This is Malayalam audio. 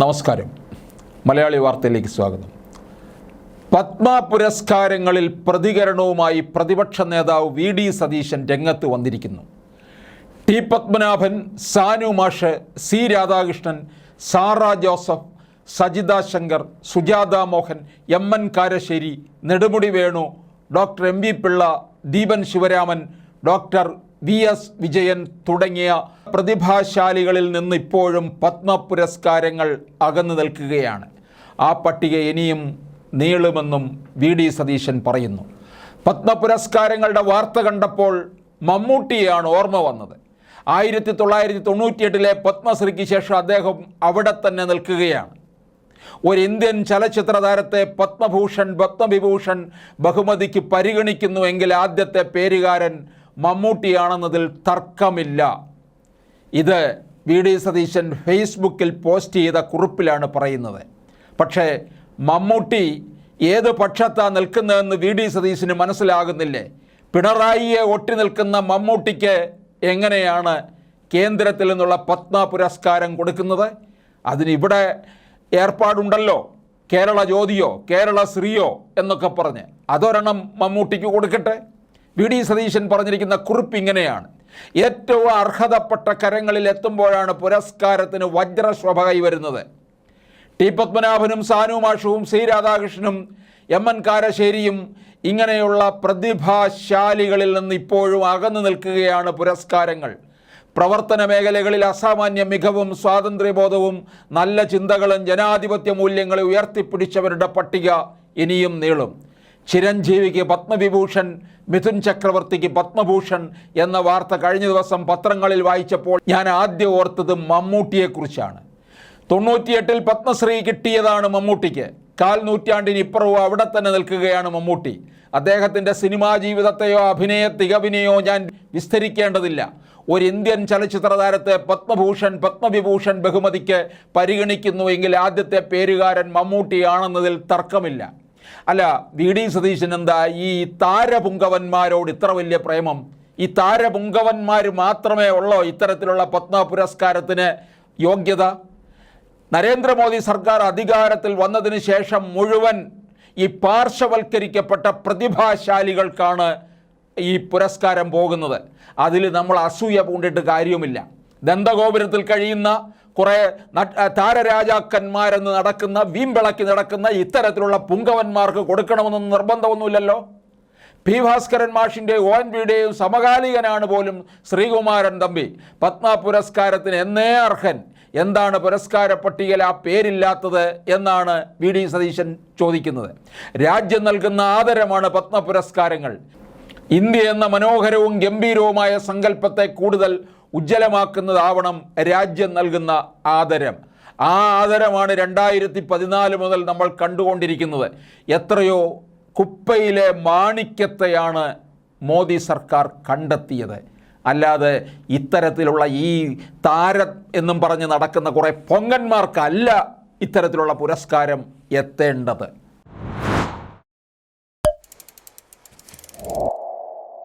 നമസ്കാരം. മലയാളി വാർത്തയിലേക്ക് സ്വാഗതം. പത്മ പുരസ്കാരങ്ങളിൽ പ്രതികരണവുമായി പ്രതിപക്ഷ നേതാവ് വി.ഡി. സതീശൻ രംഗത്ത് വന്നിരിക്കുന്നു. T. Padmanabhan, Sanu Mash, C. Radhakrishnan, Sara Joseph, Sajitha Shankar, Sujatha Mohan, M N. Karassery, Nedumudi Venu, doctor M V. Pillai, Deepan Sivaraman, doctor V S. Vijayan തുടങ്ങിയ പ്രതിഭാശാലികളിൽ നിന്ന് ഇപ്പോഴും പത്മ പുരസ്കാരങ്ങൾ അകന്നു നിൽക്കുകയാണ്. ആ പട്ടിക ഇനിയും നീളുമെന്നും വി.ഡി. സതീശൻ പറയുന്നു. പത്മ പുരസ്കാരങ്ങളുടെ വാർത്ത കണ്ടപ്പോൾ മമ്മൂട്ടിയാണ് ഓർമ്മ വന്നത്. 1998 പത്മശ്രീക്ക് ശേഷം അദ്ദേഹം അവിടെ തന്നെ നിൽക്കുകയാണ്. ഒരു ഇന്ത്യൻ ചലച്ചിത്ര താരത്തെ പത്മഭൂഷൺ, പത്മവിഭൂഷൺ ബഹുമതിക്ക് പരിഗണിക്കുന്നുവെങ്കിൽ ആദ്യത്തെ പേരുകാരൻ മമ്മൂട്ടിയാണെന്നതിൽ തർക്കമില്ല. ഇത് വി.ഡി. സതീശൻ ഫേസ്ബുക്കിൽ പോസ്റ്റ് ചെയ്ത കുറിപ്പിലാണ് പറയുന്നത്. പക്ഷേ മമ്മൂട്ടി ഏത് പക്ഷത്താണ് നിൽക്കുന്നതെന്ന് വി.ഡി. സതീശന് മനസ്സിലാകുന്നില്ലേ? പിണറായിയെ ഒട്ടി നിൽക്കുന്ന മമ്മൂട്ടിക്ക് എങ്ങനെയാണ് കേന്ദ്രത്തിൽ നിന്നുള്ള പത്മ പുരസ്കാരം കൊടുക്കുന്നത്? അതിനിവിടെ ഏർപ്പാടുണ്ടല്ലോ, കേരള ജ്യോതിയോ കേരള ശ്രീയോ എന്നൊക്കെ പറഞ്ഞ്. അതൊരെണ്ണം മമ്മൂട്ടിക്ക് കൊടുക്കട്ടെ. വി.ഡി. സതീശൻ പറഞ്ഞിരിക്കുന്ന കുറിപ്പ് ഇങ്ങനെയാണ്: ഏറ്റവും അർഹതപ്പെട്ട കരങ്ങളിൽ എത്തുമ്പോഴാണ് പുരസ്കാരത്തിന് വജ്രശോഭ കൈവരുന്നത്. ടി. പത്മനാഭനും സാനു മാഷുവും സി. രാധാകൃഷ്ണനും എം.എൻ. കാരശ്ശേരിയും ഇങ്ങനെയുള്ള പ്രതിഭാശാലികളിൽ നിന്ന് ഇപ്പോഴും അകന്നു നിൽക്കുകയാണ് പുരസ്കാരങ്ങൾ. പ്രവർത്തന മേഖലകളിൽ അസാമാന്യ മികവും സ്വാതന്ത്ര്യബോധവും നല്ല ചിന്തകളും ജനാധിപത്യ മൂല്യങ്ങളെ ഉയർത്തിപ്പിടിച്ചവരുടെ പട്ടിക ഇനിയും നീളും. ചിരഞ്ജീവിക്ക് പത്മവിഭൂഷൺ, മിഥുൻ ചക്രവർത്തിക്ക് പത്മഭൂഷൺ എന്ന വാർത്ത കഴിഞ്ഞ ദിവസം പത്രങ്ങളിൽ വായിച്ചപ്പോൾ ഞാൻ ആദ്യം ഓർത്തത് മമ്മൂട്ടിയെക്കുറിച്ചാണ്. 98 പത്മശ്രീ കിട്ടിയതാണ് മമ്മൂട്ടിക്ക്. 4 നൂറ്റാണ്ടിനിപ്പുറവും അവിടെ തന്നെ നിൽക്കുകയാണ് മമ്മൂട്ടി. അദ്ദേഹത്തിൻ്റെ സിനിമാ ജീവിതത്തെയോ അഭിനയ തികവിനെയോ ഞാൻ വിസ്തരിക്കേണ്ടതില്ല. ഒരു ഇന്ത്യൻ ചലച്ചിത്ര താരത്തെ പത്മഭൂഷൺ, പത്മവിഭൂഷൺ ബഹുമതിക്ക് പരിഗണിക്കുന്നുവെങ്കിൽ ആദ്യത്തെ പേരുകാരൻ മമ്മൂട്ടിയാണെന്നതിൽ തർക്കമില്ല. അല്ല, വി.ഡി. സതീശൻ എന്താ ഈ താരപുങ്കവന്മാരോട് ഇത്ര വലിയ പ്രേമം? ഈ താരപുങ്കവന്മാർ മാത്രമേ ഉള്ളോ ഇത്തരത്തിലുള്ള പത്മ പുരസ്കാരത്തിന് യോഗ്യത? നരേന്ദ്രമോദി സർക്കാർ അധികാരത്തിൽ വന്നതിന് ശേഷം മുഴുവൻ ഈ പാർശ്വവൽക്കരിക്കപ്പെട്ട പ്രതിഭാശാലികൾക്കാണ് ഈ പുരസ്കാരം പോകുന്നത്. അതിൽ നമ്മൾ അസൂയ പൂണ്ടിട്ട് കാര്യവുമില്ല. ദന്തഗോപുരത്തിൽ കഴിയുന്ന കുറേ താരരാജാക്കന്മാരെന്ന് നടക്കുന്ന, വീമ്പിളക്കി നടക്കുന്ന ഇത്തരത്തിലുള്ള പുങ്കവന്മാർക്ക് കൊടുക്കണമെന്നൊന്നും നിർബന്ധമൊന്നുമില്ലല്ലോ. പി. ഭാസ്കരൻ മാഷിൻ്റെ ONVയുടെയും സമകാലികനാണ് പോലും ശ്രീകുമാരൻ തമ്പി. പത്മ പുരസ്കാരത്തിന് എന്നേ അർഹൻ. എന്താണ് പുരസ്കാര പട്ടികയിൽ ആ പേരില്ലാത്തത് എന്നാണ് വി.ഡി. സതീശൻ ചോദിക്കുന്നത്. രാജ്യം നൽകുന്ന ആദരമാണ് പത്മ പുരസ്കാരങ്ങൾ. ഇന്ത്യ എന്ന മനോഹരവും ഗംഭീരവുമായ സങ്കല്പത്തെ കൂടുതൽ ഉജ്ജ്വലമാക്കുന്നതാവണം രാജ്യം നൽകുന്ന ആദരം. ആ ആദരമാണ് 2014 മുതൽ നമ്മൾ കണ്ടുകൊണ്ടിരിക്കുന്നത്. എത്രയോ കുപ്പയിലെ മാണിക്യത്തെയാണ് മോദി സർക്കാർ കണ്ടെത്തിയത്. അല്ലാതെ ഇത്തരത്തിലുള്ള ഈ താരം എന്നും പറഞ്ഞ് നടക്കുന്ന കുറേ പൊങ്ങന്മാർക്കല്ല ഇത്തരത്തിലുള്ള പുരസ്കാരം എത്തേണ്ടത്.